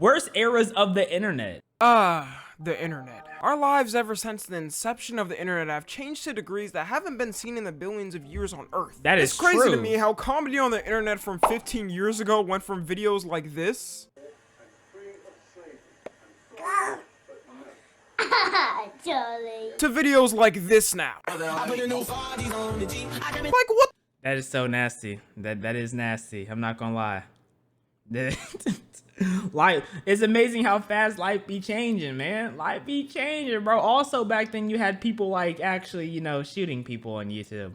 Worst eras of the internet. The internet. Our lives ever since the inception of the internet have changed to degrees that haven't been seen in the billions of years on Earth. That is It's crazy true. to me how comedy on the internet from 15 years ago went from videos like this to videos like this now. Like what? That is so nasty. That is nasty. I'm not gonna lie. Like, it's amazing how fast life be changing, man. Life be changing, bro. Also, back then you had people like actually, you know, shooting people on YouTube.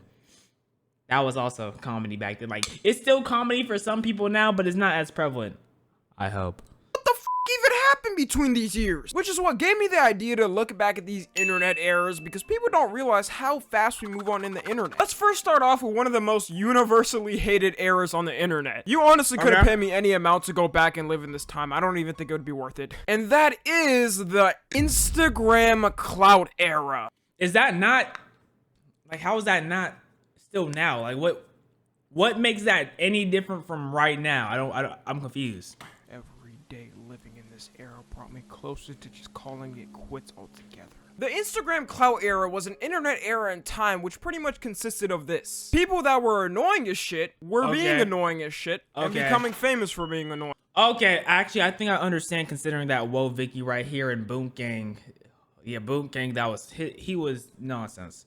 That was also comedy back then. Like, it's still comedy for some people now, but it's not as prevalent. I hope. What the f even happened between these years? Which is what gave me the idea to look back at these internet eras, because people don't realize how fast we move on in the internet. Let's first start off with one of the most universally hated eras on the internet. You honestly could have paid me any amount to go back and live in this time. I don't even think it would be worth it. And that is the Instagram clout era. Is that not, like, how is that not still now? Like, what makes that any different from right now? I'm confused. Every day living in this era brought me closer to just calling it quits altogether. The Instagram clout era was an internet era in time which pretty much consisted of this. People that were annoying as shit were being annoying as shit and becoming famous for being annoying. Okay, actually, I think I understand, considering that Whoa Vicky right here and Boom Gang. Yeah, Boom Gang, that was, he was nonsense.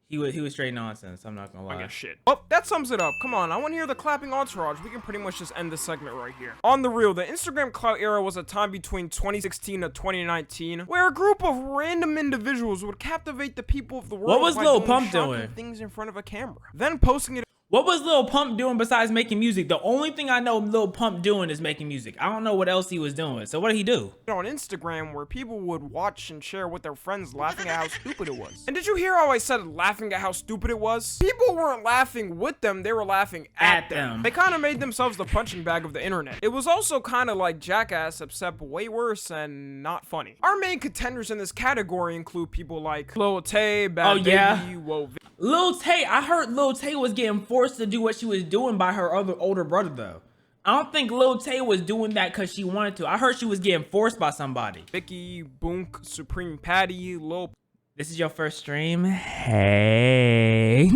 He was straight nonsense. I'm not gonna lie. Shit. Well, that sums it up. Come on, I want to hear the clapping entourage. We can pretty much just end this segment right here. On the real, the Instagram clout era was a time between 2016 to 2019 where a group of random individuals would captivate the people of the world. What was Lil Pump doing? Things in front of a camera, then posting it. What was Lil Pump doing besides making music? The only thing I know Lil Pump doing is making music. I don't know what else he was doing. So what did he do? On Instagram, where people would watch and share with their friends, laughing at how stupid it was. And did you hear how I said laughing at how stupid it was? People weren't laughing with them, they were laughing at them. They kind of made themselves the punching bag of the internet. It was also kind of like Jackass, except way worse and not funny. Our main contenders in this category include people like Lil Tay, Bad Baby, Whoa Vicky. Lil Tay, I heard Lil Tay was getting forced to do what she was doing by her other older brother, though. I don't think Lil Tay was doing that because she wanted to. I heard she was getting forced by somebody. Vicky, Boonk, Supreme Patty, Lil. This is your first stream? Hey.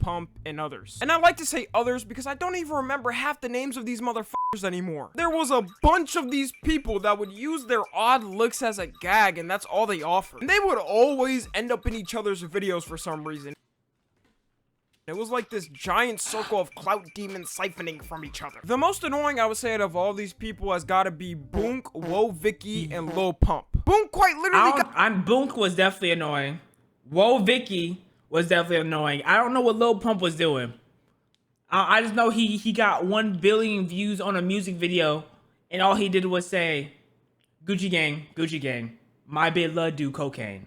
Pump, and others. And I like to say others because I don't even remember half the names of these motherfuckers anymore. There was a bunch of these people that would use their odd looks as a gag, and that's all they offered. And they would always end up in each other's videos for some reason. It was like this giant circle of clout demons siphoning from each other. The most annoying, I would say, out of all these people has got to be Boonk, Whoa Vicky, and Lil Pump. Boonk quite literally Boonk was definitely annoying. Whoa Vicky was definitely annoying. I don't know what Lil Pump was doing. I just know he got 1 billion views on a music video, and all he did was say, Gucci gang, my bitch love do cocaine.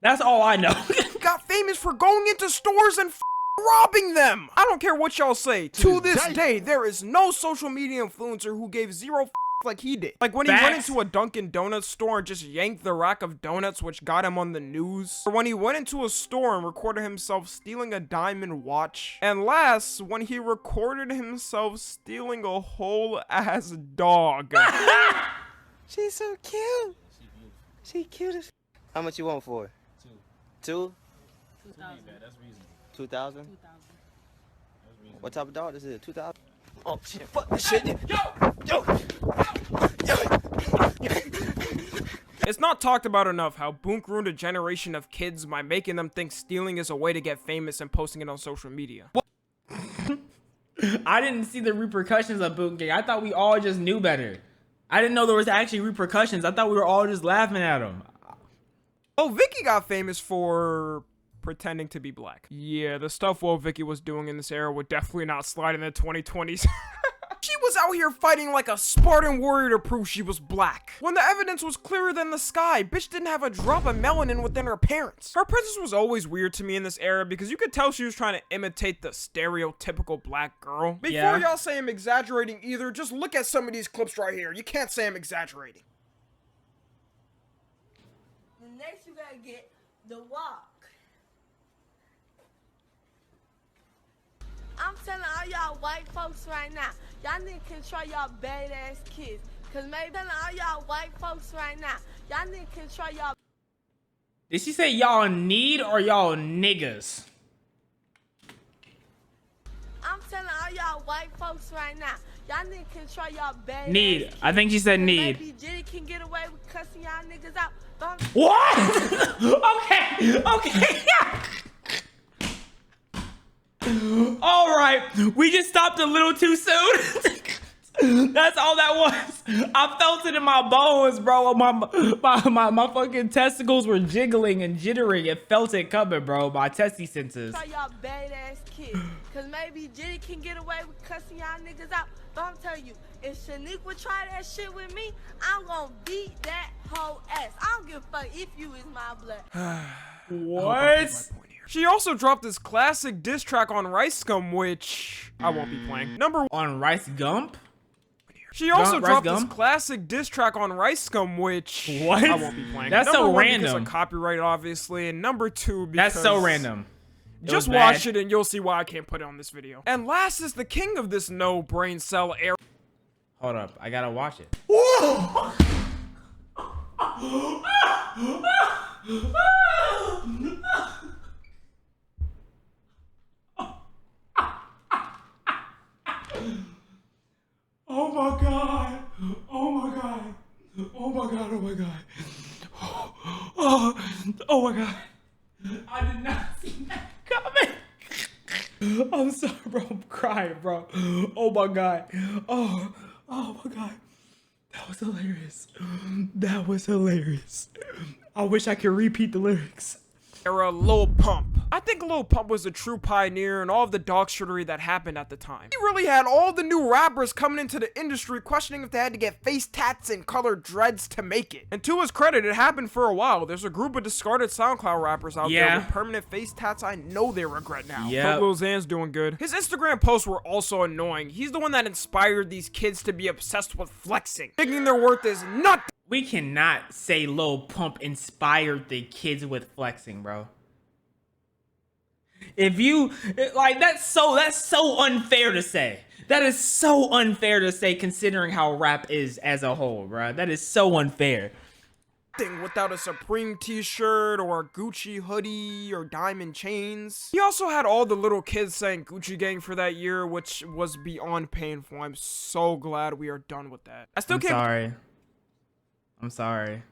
That's all I know. Got famous for going into stores and robbing them. I don't care what y'all say. To this day, there is no social media influencer who gave zero like he did. Like when he went into a Dunkin' Donuts store and just yanked the rack of donuts, which got him on the news. Or when he went into a store and recorded himself stealing a diamond watch. And last, when he recorded himself stealing a whole ass dog. She's so cute. She cute as. How much you want for it? 2? 2,000. That's reasonable. 2,000? 2,000. What type of dog this is? 2,000? Oh shit! Fuck this shit! It's not talked about enough how Boonk ruined a generation of kids by making them think stealing is a way to get famous and posting it on social media. I didn't see the repercussions of Boonk Gang. I thought we all just knew better. I didn't know there was actually repercussions. I thought we were all just laughing at him. Oh, Vicky got famous for pretending to be black. Yeah, the stuff Whoa Vicky was doing in this era would definitely not slide in the 2020s. She was out here fighting like a Spartan warrior to prove she was black. When the evidence was clearer than the sky, bitch didn't have a drop of melanin within her parents. Her presence was always weird to me in this era because you could tell she was trying to imitate the stereotypical black girl. Before y'all say I'm exaggerating either, just look at some of these clips right here. You can't say I'm exaggerating. Next, you gotta get the walk. I'm telling all y'all white folks right now, y'all need to control y'all badass kids. Cause maybe all y'all white folks right now, y'all need to control y'all. Did she say y'all need or y'all niggas? I'm telling all y'all white folks right now, y'all need to control y'all bad. Need. I think she said need. Maybe Jitty can get away with cussing y'all niggas out. But What? Okay. All right. We just stopped a little too soon. That's all that was. I felt it in my bones, bro. My fucking testicles were jiggling and jittering. It felt it coming, bro. My testy senses. y'all bad ass kids. Cause maybe Jitty can get away with cussing y'all niggas out. But I'm telling you, if Shaniqua try that shit with me, I'm gonna beat that whole ass. I don't give a fuck if you is my blood. What? She also dropped this classic diss track on Rice Scum, which I won't be playing. On Rice Gump? She also Rice dropped Gum? this classic diss track on Rice Scum, which What? I won't be playing. That's number so one, random. Because of copyright, obviously, and number two, because That's so random. Just watch it and you'll see why I can't put it on this video. And last is the king of this no brain cell era. Hold up, I gotta watch it. Oh my god. Oh my god. Oh my god. Oh my god. Oh my god. I did not see that coming. I'm sorry, bro. I'm crying, bro. Oh my god. Oh my god. That was hilarious. That was hilarious. I wish I could repeat the lyrics. Era Lil Pump. I think Lil Pump was a true pioneer in all of the dog shittery that happened at the time. He really had all the new rappers coming into the industry questioning if they had to get face tats and colored dreads to make it. And to his credit, it happened for a while. There's a group of discarded SoundCloud rappers out there with permanent face tats I know they regret now. Yeah. But Lil Xan's doing good. His Instagram posts were also annoying. He's the one that inspired these kids to be obsessed with flexing, thinking their worth is nothing. We cannot say Lil Pump inspired the kids with flexing, bro. If you like, that's so unfair to say. That is so unfair to say, considering how rap is as a whole, bro. That is so unfair. Without a Supreme t-shirt or a Gucci hoodie or diamond chains. He also had all the little kids saying Gucci Gang for that year, which was beyond painful. I'm so glad we are done with that. I'm sorry.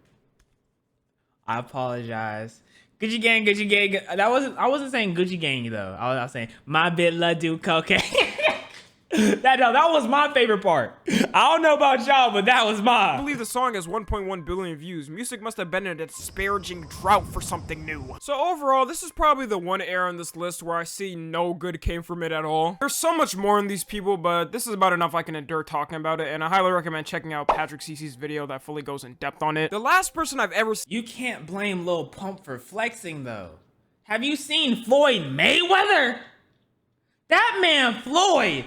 I apologize. Gucci gang, Gucci gang. I wasn't saying Gucci gang though. I was saying my bitch love do cocaine. That was my favorite part. I don't know about y'all, but that was mine. I believe the song has 1.1 billion views. Music must have been in a disparaging drought for something new. So overall, this is probably the one era on this list where I see no good came from it at all. There's so much more in these people, but this is about enough I can endure talking about it, and I highly recommend checking out Patrick Cece's video that fully goes in depth on it. The last person I've ever seen— You can't blame Lil Pump for flexing though. Have you seen Floyd Mayweather? That man, Floyd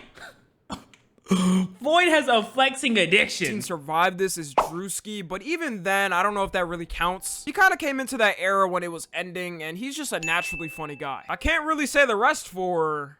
has a flexing addiction. Survived this is Drewski, but even then, I don't know if that really counts. He kind of came into that era when it was ending, and he's just a naturally funny guy. I can't really say the rest for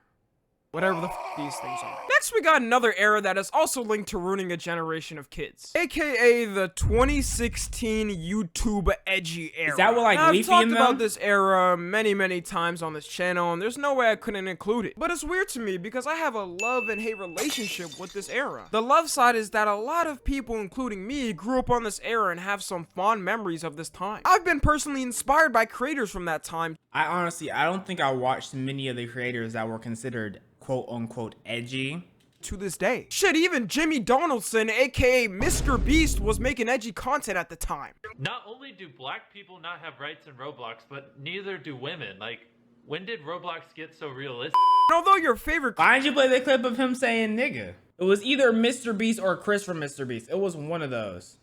whatever the these things are. Next, we got another era that is also linked to ruining a generation of kids, aka the 2016 YouTube edgy era. Is that what, like, now, I've Leafy talked in them? about this era many times on this channel, and there's no way I couldn't include it. But it's weird to me because I have a love and hate relationship with this era. The love side is that a lot of people, including me, grew up on this era and have some fond memories of this time. I've been personally inspired by creators from that time. I don't think I watched many of the creators that were considered quote unquote edgy to this day. Shit, even Jimmy Donaldson, aka Mr. Beast, was making edgy content at the time. Not only do black people not have rights in Roblox, but neither do women. Like, when did Roblox get so realistic? And although your favorite— Why did you play the clip of him saying nigga? It was either Mr. Beast or Chris from Mr. Beast. It was one of those.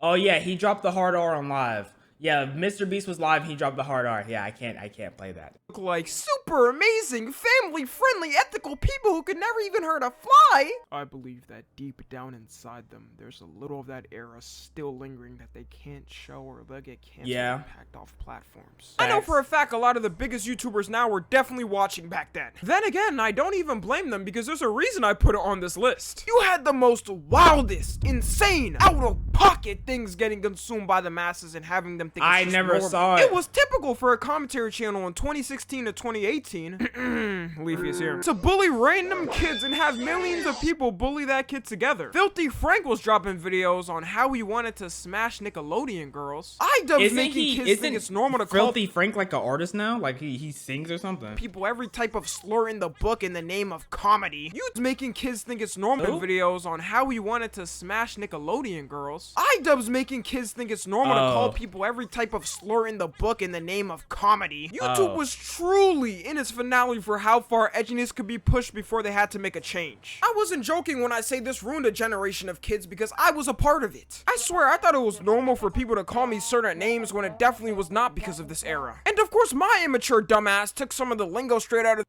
Oh yeah, he dropped the hard R on live. Yeah, Mr. Beast was live. He dropped the hard R. Yeah, I can't play that. Look like super amazing, family-friendly, ethical people who could never even hurt a fly. I believe that deep down inside them, there's a little of that era still lingering that they can't show or they'll get canceled and packed off platforms. I know for a fact a lot of the biggest YouTubers now were definitely watching back then. Then again, I don't even blame them because there's a reason I put it on this list. You had the most wildest, insane, out-of-pocket things getting consumed by the masses and having them think it's I just never normal. saw it. It was typical for a commentary channel in 2016 to 2018. Leafy is here. To bully random kids and have millions of people bully that kid together. Filthy Frank was dropping videos on how he wanted to smash Nickelodeon girls. IDubbbz making kids think it's normal to call Filthy Frank like an artist now? Like he sings or something? people every type of slur in the book in the name of comedy. You making kids think it's normal videos on how he wanted to smash Nickelodeon girls. IDubbbz making kids think it's normal to call people every type of slur in the book in the name of comedy. YouTube was truly in its finale for how far edginess could be pushed before they had to make a change. I wasn't joking when I say this ruined a generation of kids because I was a part of it. I swear I thought it was normal for people to call me certain names when it definitely was not because of this era. And of course my immature dumbass took some of the lingo straight out of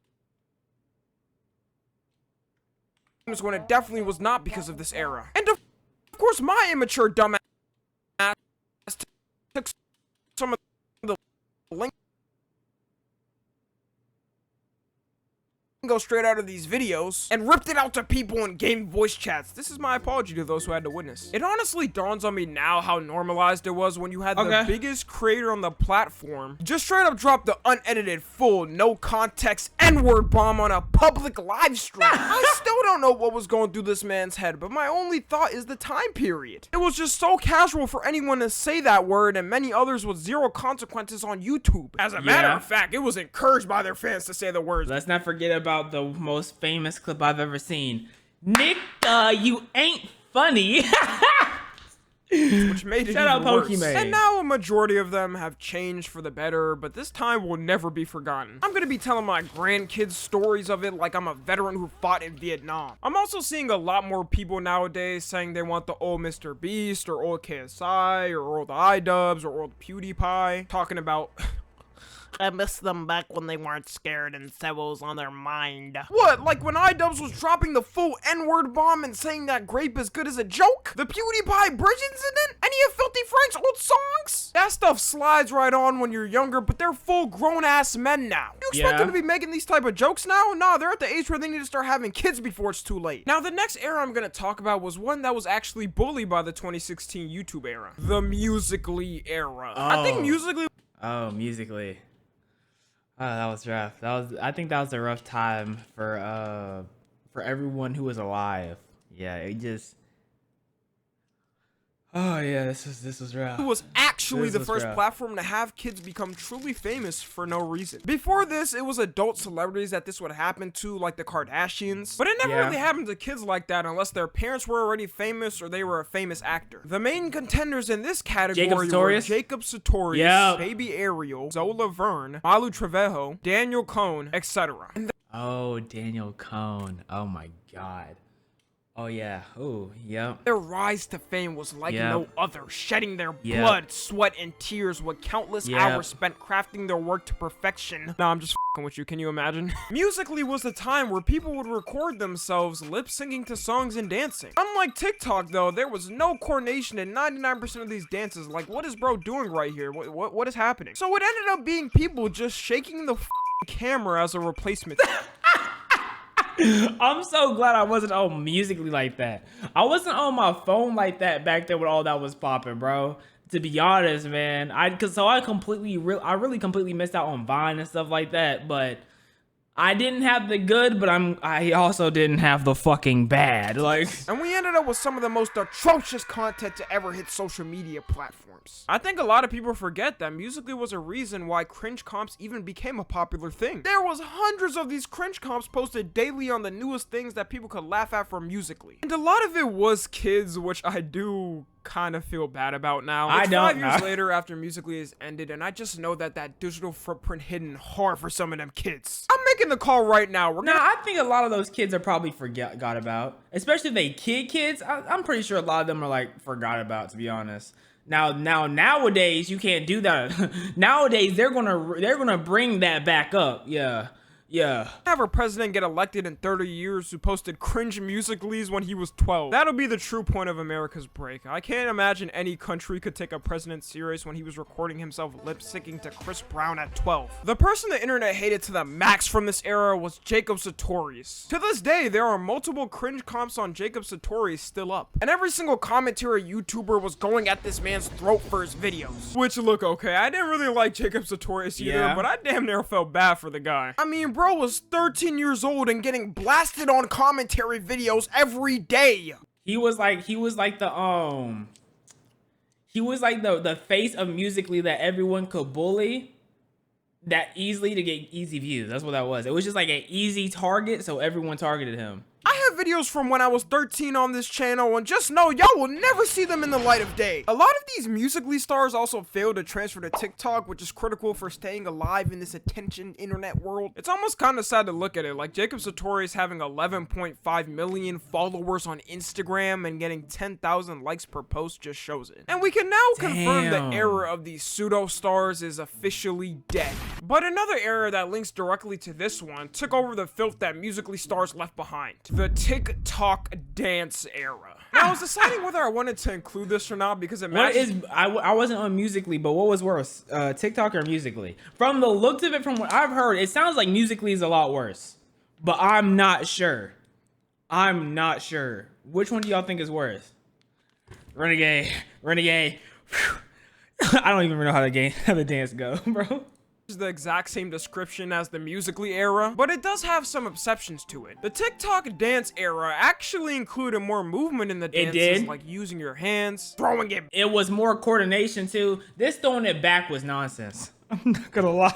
when it definitely was not because of this era. And of course my immature dumbass took some of the lingo straight out of these videos and ripped it out to people in game voice chats. This is my apology to those who had to witness. It honestly dawns on me now how normalized it was when you had the biggest creator on the platform just straight up drop the unedited, full, no context N-word bomb on a public live stream. I still don't know what was going through this man's head, but my only thought is the time period. It was just so casual for anyone to say that word and many others with zero consequences on YouTube. As a matter of fact, it was encouraged by their fans to say the words. Let's not forget about the most famous clip I've ever seen. Nick, you ain't funny. Which made it Shout out even worse. Pokimane. And now a majority of them have changed for the better, but this time will never be forgotten. I'm gonna be telling my grandkids stories of it like I'm a veteran who fought in Vietnam. I'm also seeing a lot more people nowadays saying they want the old Mr. Beast or old KSI or old IDubbbz or old PewDiePie, talking about I miss them back when they weren't scared and said what was on their mind. what, like when IDubbbz was dropping the full N-word bomb and saying that grape is good as a joke? The PewDiePie bridge incident? Any of Filthy Frank's old songs? That stuff slides right on when you're younger, but they're full grown-ass men now. You expect them to be making these type of jokes now? Nah, they're at the age where they need to start having kids before it's too late. Now, the next era I'm gonna talk about was one that was actually bullied by the 2016 YouTube era. The Musical.ly era. I think Musical.ly... Oh, Musical.ly. Oh, that was rough. I think that was a rough time for everyone who was alive. Yeah, it just. Oh yeah, this was rough. It was actually the first platform to have kids become truly famous for no reason. Before this, it was adult celebrities that this would happen to, like the Kardashians. But it never really happened to kids like that unless their parents were already famous or they were a famous actor. The main contenders in this category were Jacob Sartorius, Baby Ariel, Zola Verne, Malu Trevejo, Daniel Cohn, etc. Oh, Daniel Cohn. Oh my god. Oh yeah. Oh, yep. Their rise to fame was like no other, shedding their blood, sweat, and tears with countless hours spent crafting their work to perfection. Nah, I'm just f***ing with you, can you imagine? Musical.ly was the time where people would record themselves lip-syncing to songs and dancing. Unlike TikTok though, there was no coordination in 99% of these dances. Like, what is bro doing right here? What is happening? So it ended up being people just shaking the camera as a replacement. I'm so glad I wasn't on Musical.ly like that. I wasn't on my phone like that back there when all that was popping, bro. To be honest, man, I really completely missed out on Vine and stuff like that. But I didn't have the good, but I also didn't have the fucking bad. Like, and we ended up with some of the most atrocious content to ever hit social media platforms. I think a lot of people forget that Musical.ly was a reason why cringe comps even became a popular thing. There was hundreds of these cringe comps posted daily on the newest things that people could laugh at from Musical.ly. And a lot of it was kids, which I do kind of feel bad about now. I It's don't 5 years know. later after Musical.ly has ended, and I just know that digital footprint hidden hard for some of them kids. I'm making the call right now. We're Nah, gonna I think a lot of those kids are probably forgot about, especially if they kids. I'm pretty sure a lot of them are like forgot about, to be honest. Nowadays you can't do that. Nowadays they're gonna bring that back up. Yeah. have our president get elected in 30 years who posted cringe Musical.lys when he was 12. That'll be the true point of America's break. I can't imagine any country could take a president serious when he was recording himself lip-syncing to Chris Brown at 12. The person the internet hated to the max from this era was Jacob Sartorius. To this day, there are multiple cringe comps on Jacob Sartorius still up. And every single commentary YouTuber was going at this man's throat for his videos. Which, look, okay, I didn't really like Jacob Sartorius either, Yeah. but I damn near felt bad for the guy. I mean, bro was 13 years old and getting blasted on commentary videos every day. He was like the face of Musical.ly that everyone could bully that easily to get easy views. That's what that was. It was just like an easy target, so everyone targeted him. I have videos from when I was 13 on this channel, and just know y'all will never see them in the light of day. A lot of these Musical.ly stars also failed to transfer to TikTok, which is critical for staying alive in this attention internet world. It's almost kind of sad to look at it, like Jacob Sartorius having 11.5 million followers on Instagram and getting 10,000 likes per post just shows it. And we can now confirm Damn. the era of these pseudo stars is officially dead. But another era that links directly to this one took over the filth that Musical.ly stars left behind. The TikTok dance era. Now, I was deciding whether I wanted to include this or not because it What matches. is I wasn't on Musical.ly, but what was worse, TikTok or Musical.ly? From the looks of it, from what I've heard, it sounds like Musical.ly is a lot worse. But I'm not sure. Which one do y'all think is worse? Renegade. Whew. I don't even know how the dance go, bro. Is the exact same description as the Musical.ly era, but it does have some exceptions to it. The TikTok dance era actually included more movement in the dances, did? like using your hands, throwing it. It was more coordination too. This throwing it back was nonsense. I'm not gonna lie.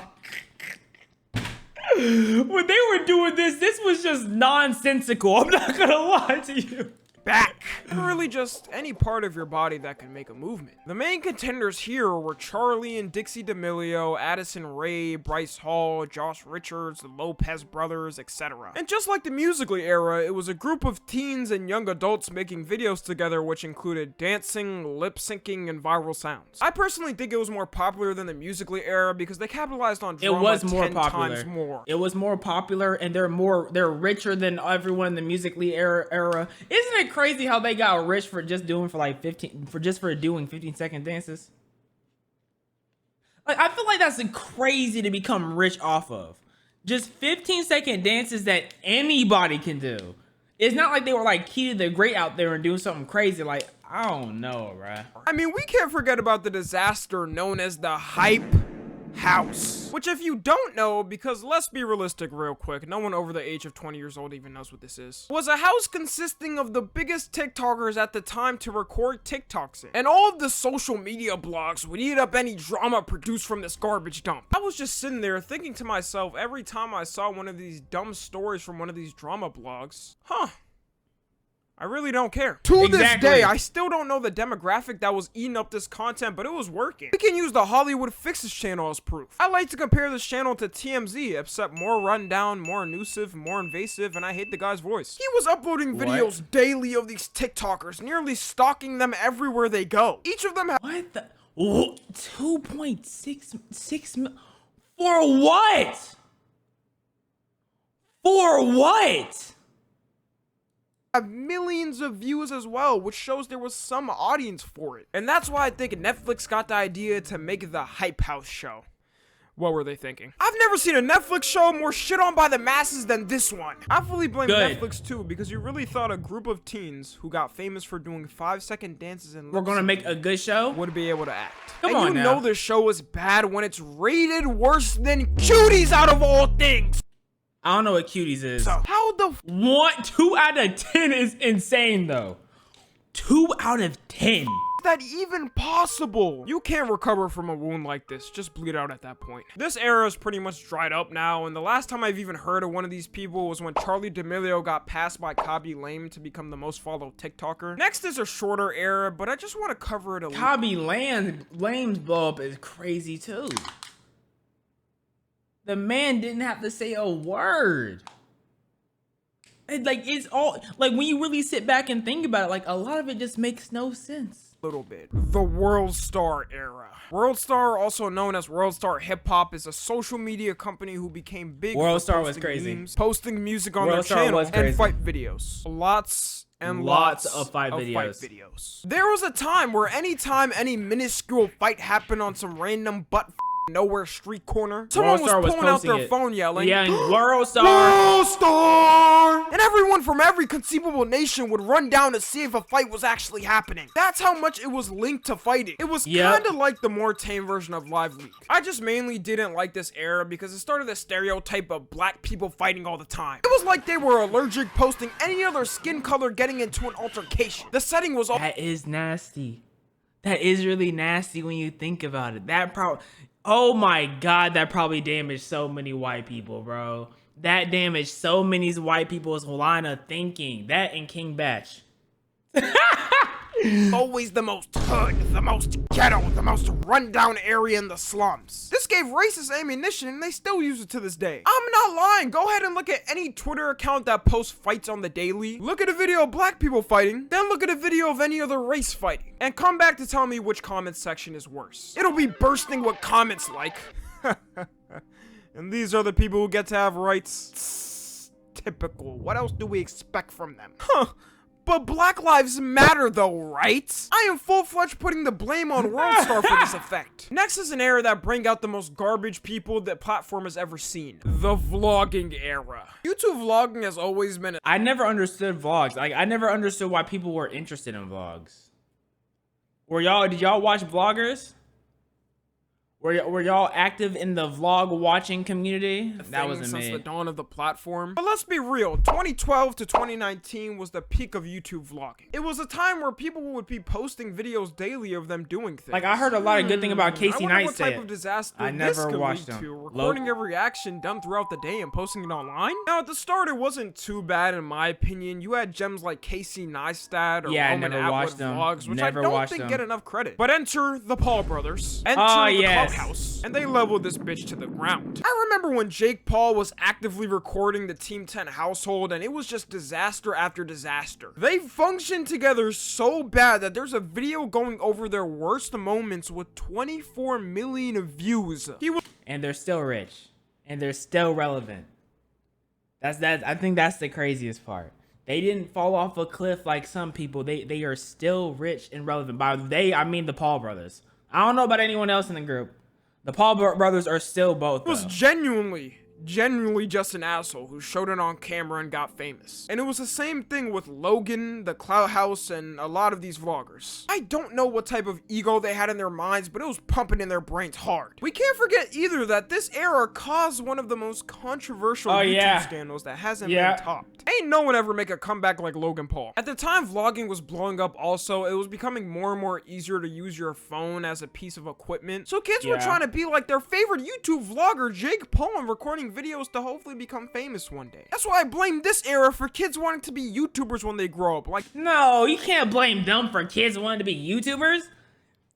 When they were doing this was just nonsensical. I'm not gonna lie to you. Back. And really just any part of your body that can make a movement. The main contenders here were Charlie and Dixie D'Amelio, Addison Rae, Bryce Hall, Josh Richards, the Lopez brothers, etc. And just like the Musical.ly era, it was a group of teens and young adults making videos together which included dancing, lip syncing, and viral sounds. I personally think it was more popular than the Musical.ly era because they capitalized on drama It was more 10 popular. times more. It was more popular, and they're richer than everyone in the Musical.ly era. Isn't it crazy how they got rich for just doing 15-second dances? Like, I feel like that's crazy to become rich off of. Just 15-second dances that anybody can do. It's not like they were like Key the Great out there and doing something crazy. Like, I don't know, bruh. I mean, we can't forget about the disaster known as the Hype House. Which, if you don't know, because let's be realistic real quick, no one over the age of 20 years old even knows what this is, was a house consisting of the biggest TikTokers at the time to record TikToks in. And all of the social media blogs would eat up any drama produced from this garbage dump. I was just sitting there thinking to myself every time I saw one of these dumb stories from one of these drama blogs, I really don't care. To this Exactly. day, I still don't know the demographic that was eating up this content, but it was working. We can use the Hollywood Fixes channel as proof. I like to compare this channel to TMZ, except more rundown, more elusive, more invasive, and I hate the guy's voice. He was uploading videos daily of these TikTokers, nearly stalking them everywhere they go. Each of them had What the? 2.66 mil. For what? For what? millions of views as well, which shows there was some audience for it. And that's why I think Netflix got the idea to make the Hype House show. What were they thinking? I've never seen a Netflix show more shit on by the masses than this one. I fully blame Good. Netflix too, because you really thought a group of teens who got famous for doing 5-second dances and We're gonna make a good show? would be able to act. Come and on you now. know the show is bad when it's rated worse than Cuties out of all things. I don't know what Cuties is. So how the 2 out of 10 is insane though. 2 out of 10. that even possible? You can't recover from a wound like this. Just bleed out at that point. This era is pretty much dried up now, and the last time I've even heard of one of these people was when Charlie D'Amelio got passed by Kabi Lame to become the most followed TikToker. Next is a shorter era, but I just want to cover it a little. Kabi Lame's blow up is crazy too. The man didn't have to say a word. Like, it's all, like, when you really sit back and think about it, like, a lot of it just makes no sense. Little bit. The WorldStar era. WorldStar, also known as WorldStar HipHop, is a social media company who became big. WorldStar was crazy. Memes, posting music on their WorldStar channel was and crazy. fight videos. Lots of fight videos. There was a time where anytime any minuscule fight happened on some random nowhere street corner, someone was pulling out their phone yelling, yeah, WorldStar! WorldStar! And everyone from every conceivable nation would run down to see if a fight was actually happening. That's how much it was linked to fighting. It was kind of like the more tame version of Live Leak. I just mainly didn't like this era because it started the stereotype of black people fighting all the time. It was like they were allergic posting any other skin color getting into an altercation. The setting was all— That is nasty. That is really nasty when you think about it. That oh my god, that probably damaged so many white people, bro. That damaged so many white people's line of thinking. That and King Batch. always the most hood, the most ghetto, the most rundown area in the slums. This gave racist ammunition and they still use it to this day. I'm not lying. Go ahead and look at any Twitter account that posts fights on the daily. Look at a video of black people fighting, then look at a video of any other race fighting, and come back to tell me which comment section is worse. It'll be bursting with comments like, and these are the people who get to have rights. Typical. What else do we expect from them? Huh. But Black Lives Matter though, right? I am full-fledged putting the blame on WorldStar for this effect. Next is an era that bring out the most garbage people that platform has ever seen. The vlogging era. YouTube vlogging has always been— I never understood vlogs. Like, I never understood why people were interested in vlogs. Did y'all watch vloggers? Were y'all active in the vlog watching community? That wasn't since me. the dawn of the platform. But let's be real, 2012 to 2019 was the peak of YouTube vlogging. It was a time where people would be posting videos daily of them doing things. Like, I heard a lot of good thing about Casey I wonder what Neistat. type of disaster I this never could watched lead them. to. Recording every action done throughout the day and posting it online? Now, at the start, it wasn't too bad in my opinion. You had gems like Casey Neistat or Roman Atwood vlogs, which I don't think get enough credit. But enter the Paul brothers. Enter the Clubhouse. And they leveled this bitch to the ground. I remember when Jake Paul was actively recording the Team 10 household and it was just disaster after disaster. They functioned together so bad that there's a video going over their worst moments with 24 million views. And they're still rich. And they're still relevant. I think that's the craziest part. They didn't fall off a cliff like some people. They are still rich and relevant. By they, I mean the Paul brothers. I don't know about anyone else in the group. The Paul brothers are still both, though. It was genuinely just an asshole who showed it on camera and got famous. And it was the same thing with Logan, the Clout House, and a lot of these vloggers. I don't know what type of ego they had in their minds, but it was pumping in their brains hard. We can't forget either that this era caused one of the most controversial YouTube scandals that hasn't been topped. Ain't no one ever make a comeback like Logan Paul. At the time vlogging was blowing up also, it was becoming more and more easier to use your phone as a piece of equipment. So kids were trying to be like their favorite YouTube vlogger, Jake Paul, and recording videos to hopefully become famous one day. That's why I blame this era for kids wanting to be YouTubers when they grow up. Like, no, you can't blame them for kids wanting to be YouTubers.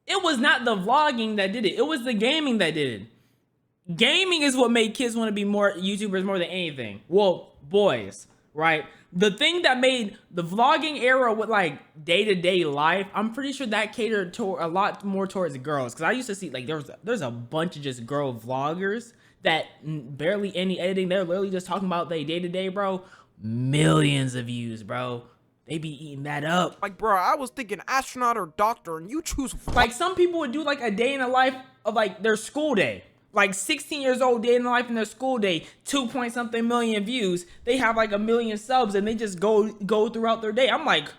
It was not the vlogging that did it. It was the gaming that did it. Gaming is what made kids want to be more YouTubers more than anything. Well, boys, right? The thing that made the vlogging era with like day-to-day life, I'm pretty sure that catered to a lot more towards girls. Because I used to see like there's a bunch of just girl vloggers that barely any editing. They're literally just talking about their day-to-day, bro. Millions of views, bro. They be eating that up. Like, bro, I was thinking astronaut or doctor, and you choose like some people would do like a day in the life of like their school day. Like 16 years old, day in the life in their school day, 2-point-something million views. They have like 1 million subs and they just go throughout their day. I'm like,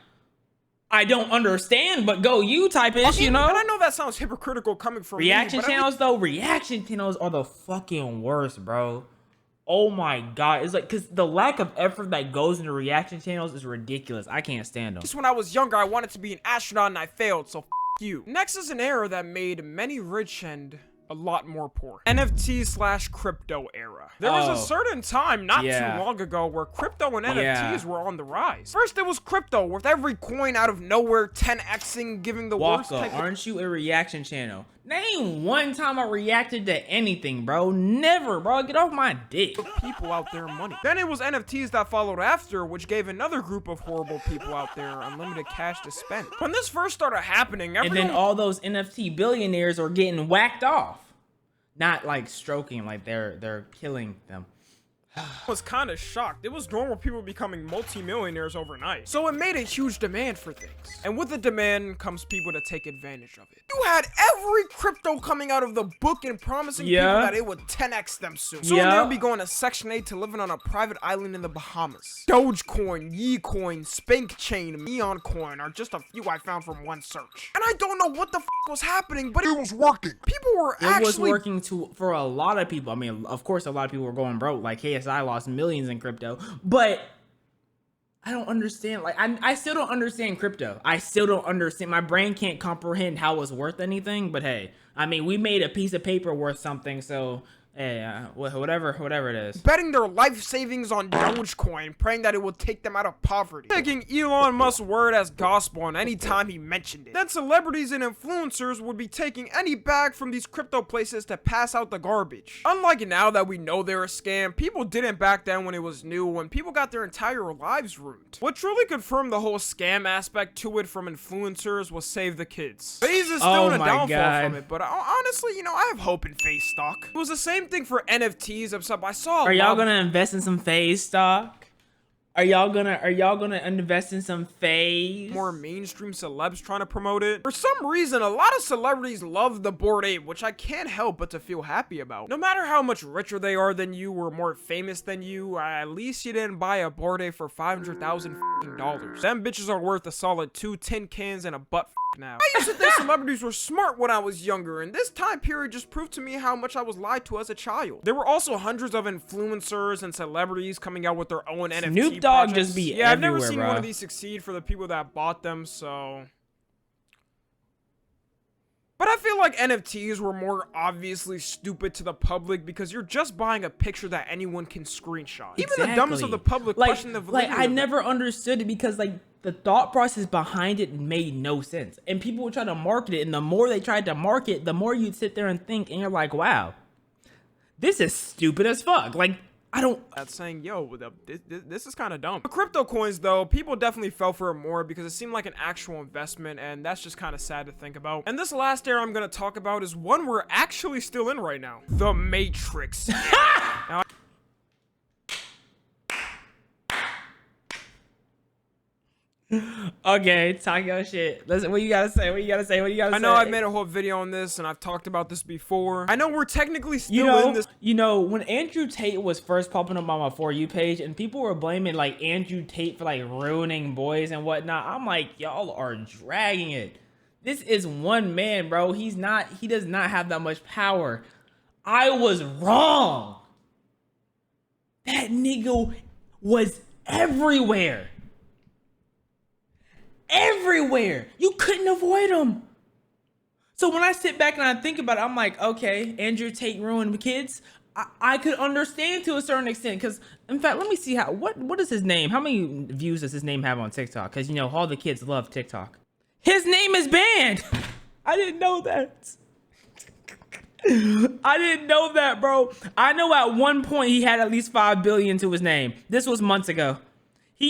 I don't understand, but go you type ish, you know? And I know that sounds hypocritical coming from reaction me, channels though. Reaction channels are the fucking worst, bro. Oh my god, it's like, cause the lack of effort that goes into reaction channels is ridiculous. I can't stand them. Just when I was younger, I wanted to be an astronaut and I failed, so you. Next is an era that made many rich and a lot more poor. NFT/crypto era. There was a certain time not too long ago where crypto and NFTs were on the rise. First, it was crypto, with every coin out of nowhere 10xing, giving the worst Walker, aren't you a reaction channel? Name one time I reacted to anything, bro. Never, bro. Get off my dick. People out there money. Then it was NFTs that followed after, which gave another group of horrible people out there unlimited cash to spend. When this first started happening, and then all those NFT billionaires are getting whacked off. Not like stroking, like they're killing them. Was kind of shocked. It was normal people becoming multi-millionaires overnight. So it made a huge demand for things. And with the demand comes people to take advantage of it. You had every crypto coming out of the book and promising people that it would 10x them soon. Soon they'll be going to Section 8 to living on a private island in the Bahamas. Dogecoin, Yecoin, Spank Chain, Neon Coin are just a few I found from one search. And I don't know what the was happening, but it was working. People were It was working for a lot of people. I mean, of course, a lot of people were going broke. Like KSI lost millions in crypto, but I don't understand. Like, I still don't understand crypto. I still don't understand. My brain can't comprehend how it's worth anything. But hey, I mean, we made a piece of paper worth something, so hey, whatever it is. Betting their life savings on Dogecoin, praying that it would take them out of poverty. Taking Elon Musk's word as gospel on any time he mentioned it. Then celebrities and influencers would be taking any bag from these crypto places to pass out the garbage. Unlike now that we know they're a scam, people didn't back then when it was new, when people got their entire lives ruined. What truly confirmed the whole scam aspect to it from influencers was Save the Kids. FaZe is still in a downfall from it, but honestly, you know, I have hope in FaZe stock. It was the same thing for NFTs, except I saw. Are y'all gonna invest in some FaZe stock? Are y'all gonna invest in some FaZe? More mainstream celebs trying to promote it. For some reason, a lot of celebrities love the Bored Ape, which I can't help but to feel happy about. No matter how much richer they are than you or more famous than you, at least you didn't buy a Bored Ape for $500,000. Them bitches are worth a solid 2 tin cans and a butt now. I used to think celebrities were smart when I was younger, and this time period just proved to me how much I was lied to as a child. There were also hundreds of influencers and celebrities coming out with their own NFT Snoop Dogg just be everywhere, I've never seen bro. one of these succeed for the people that bought them, so. But I feel like NFTs were more obviously stupid to the public because you're just buying a picture that anyone can screenshot. Even the dumbest of the public question the validity. I never understood it because like the thought process behind it made no sense. And people would try to market it, and the more they tried to market, the more you'd sit there and think, and you're like, wow, this is stupid as fuck. Like, I don't. That's saying, yo, this is kind of dumb. The crypto coins, though, people definitely fell for it more because it seemed like an actual investment, and that's just kind of sad to think about. And this last era I'm gonna talk about is one we're actually still in right now: the Matrix. Now, Okay, talk your shit. Listen, what you gotta say? What you gotta say? What you gotta say? I know I've made a whole video on this, and I've talked about this before. I know we're technically still in this. You know, when Andrew Tate was first popping up on my For You page, and people were blaming like Andrew Tate for like ruining boys and whatnot, I'm like, y'all are dragging it. This is one man, bro. He does not have that much power. I was wrong. That nigga was everywhere. Everywhere. You couldn't avoid him. So when I sit back and I think about it, I'm like, okay, Andrew Tate ruined kids. I could understand to a certain extent, because in fact, let me see what is his name? How many views does his name have on TikTok? Because you know all the kids love TikTok. His name is banned. I didn't know that. I didn't know that, bro. I know at one point he had at least 5 billion to his name. This was months ago.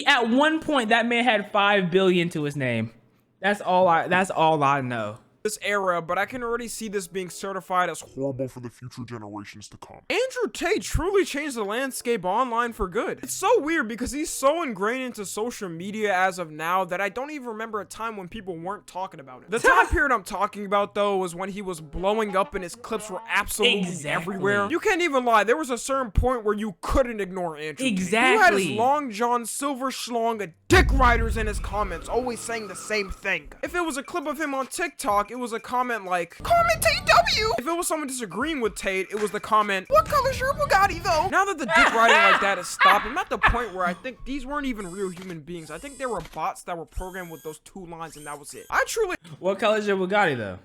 At one point that man had 5 billion to his name. That's all I know. This era, but I can already see this being certified as horrible for the future generations to come. Andrew Tate truly changed the landscape online for good. It's so weird because he's so ingrained into social media as of now that I don't even remember a time when people weren't talking about it. The time period I'm talking about though was when he was blowing up and his clips were absolutely everywhere. You can't even lie, there was a certain point where you couldn't ignore Andrew Tate. He had his Long John Silver Schlong dick riders in his comments always saying the same thing. If it was a clip of him on TikTok, it it was a comment like, "Call me Tate W." If it was someone disagreeing with Tate, it was the comment, "What color's your Bugatti though?" Now that the dick riding like that has stopped, I'm at the point where I think these weren't even real human beings. I think they were bots that were programmed with those 2 lines, and that was it. I truly. What color is your Bugatti though?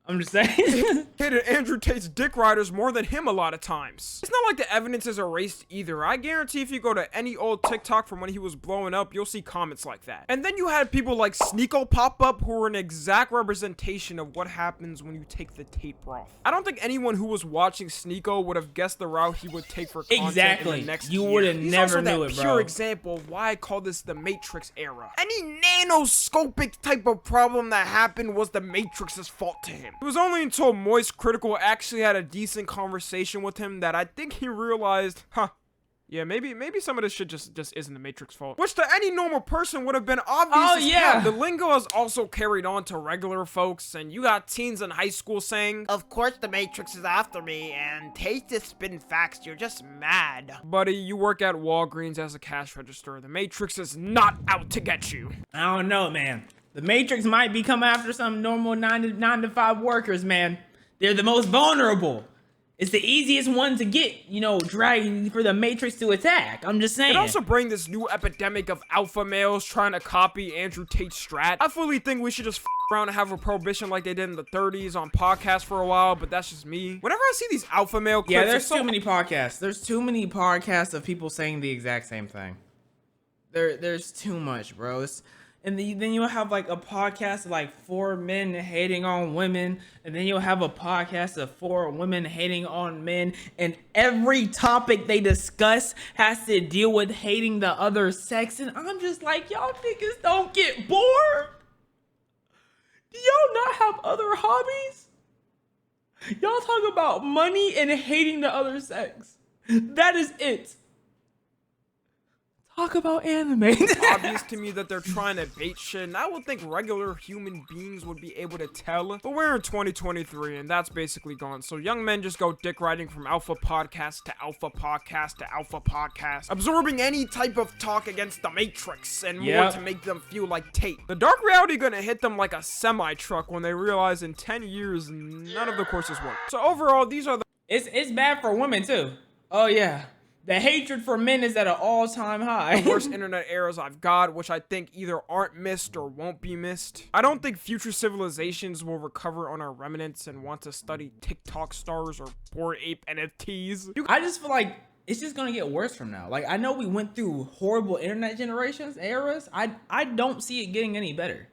I'm just saying. Hated Andrew Tate's dick riders more than him a lot of times. It's not like the evidence is erased either. I guarantee if you go to any old TikTok from when he was blowing up, you'll see comments like that. And then you had people like Sneeko pop up who were an exact representation of what happens when you take the Tate broth. I don't think anyone who was watching Sneeko would have guessed the route he would take for content Exactly. in the next You year. would have He's never also knew that it, pure bro. example of why I call this the Matrix era. Any nanoscopic type of problem that happened was the Matrix's fault to him. It was only until Moist Critical actually had a decent conversation with him that I think he realized, yeah, maybe some of this shit just isn't the Matrix fault. Which to any normal person would have been obvious. Oh, as yeah. hell. The lingo has also carried on to regular folks, and you got teens in high school saying, Of course the Matrix is after me, and Tate is spitting facts, you're just mad. "Buddy, you work at Walgreens as a cash register. The Matrix is not out to get you." I don't know, man. The Matrix might be coming after some normal 9 to 5 workers, man. They're the most vulnerable. It's the easiest one to get, you know, dragging for the Matrix to attack. I'm just saying. It also brings this new epidemic of alpha males trying to copy Andrew Tate's strat. I fully think we should just around and have a prohibition like they did in the 30s on podcasts for a while, but that's just me. Whenever I see these alpha male clips, Yeah, there's it's so too many podcasts. There's too many podcasts of people saying the exact same thing. There's too much, bro. And then you'll have like a podcast of like 4 men hating on women, and then you'll have a podcast of 4 women hating on men, and every topic they discuss has to deal with hating the other sex, and I'm just like, y'all niggas don't get bored? Do y'all not have other hobbies? Y'all talk about money and hating the other sex. That is it. Talk about anime. It's obvious to me that they're trying to bait shit, and I would think regular human beings would be able to tell, but we're in 2023 and that's basically gone. So young men just go dick riding from alpha podcast to alpha podcast to alpha podcast, absorbing any type of talk against the Matrix and more Yep. to make them feel like Tate. The dark reality gonna hit them like a semi-truck when they realize in 10 years none of the courses work. So overall, these are the It's bad for women too. Oh yeah. The hatred for men is at an all-time high. worst internet eras I've got, which I think either aren't missed or won't be missed. I don't think future civilizations will recover on our remnants and want to study TikTok stars or Bored Ape NFTs. I just feel like it's just gonna get worse from now. Like, I know we went through horrible internet eras. I don't see it getting any better.